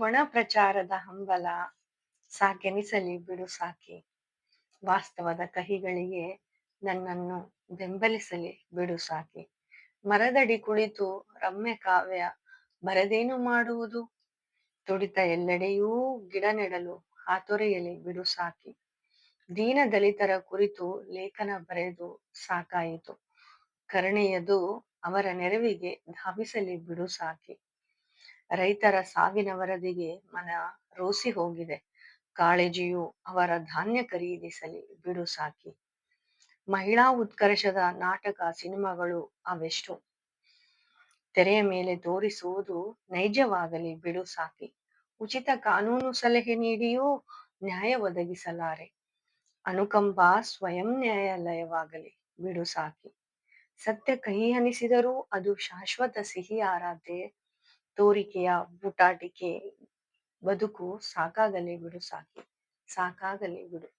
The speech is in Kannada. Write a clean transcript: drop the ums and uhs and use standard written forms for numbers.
ಒಣ ಪ್ರಚಾರದ ಹಂಬಲ ಸಾಕೆನಿಸಲಿ ಬಿಡು ಸಾಕಿ. ವಾಸ್ತವದ ಕಹಿಗಳಿಗೆ ನನ್ನನ್ನು ಬೆಂಬಲಿಸಲಿ ಬಿಡು ಸಾಕಿ. ಮರದಡಿ ಕುಳಿತು ರಮ್ಯ ಕಾವ್ಯ ಬರದೇನು ಮಾಡುವುದು? ತುಡಿತ ಎಲ್ಲೆಡೆಯೂ ಗಿಡ ನೆಡಲು ಹಾತೊರೆಯಲಿ ಬಿಡು ಸಾಕಿ. ದೀನ ದಲಿತರ ಕುರಿತು ಲೇಖನ ಬರೆದು ಸಾಕಾಯಿತು. ಕರುಣೆಯದು ಅವರ ನೆರವಿಗೆ ಧಾವಿಸಲಿ ಬಿಡು ಸಾಕಿ. ರೈತರ ಸಾವಿನ ವರದಿಗೆ ಮನ ರೋಸಿ ಹೋಗಿದೆ. ಕಾಳಜಿಯು ಅವರ ಧಾನ್ಯ ಖರೀದಿಸಲಿ ಬಿಡು ಸಾಕಿ. ಮಹಿಳಾ ಉತ್ಕರ್ಷದ ನಾಟಕ ಸಿನಿಮಾಗಳು ಅವೆಷ್ಟು ತೆರೆಯ ಮೇಲೆ ತೋರಿಸುವುದು ನೈಜವಾಗಲಿ ಬಿಡು ಸಾಕಿ. ಉಚಿತ ಕಾನೂನು ಸಲಹೆ ನೀಡಿಯೂ ನ್ಯಾಯ ಒದಗಿಸಲಾರೆ. ಅನುಕಂಪ ಸ್ವಯಂ ನ್ಯಾಯಾಲಯವಾಗಲಿ ಬಿಡು ಸಾಕಿ. ಸತ್ಯ ಕಹಿ ಅನಿಸಿದರೂ ಅದು ಶಾಶ್ವತ ಸಿಹಿ ಆರಾಧೆ. ತೋರಿಕೆಯ ಬೂಟಾಟಿಕೆ ಬದುಕು ಸಾಕಾಗಲಿ ಬಿಡು ಸಾಕಿ. ಸಾಕಾಗಲಿ ಬಿಡು.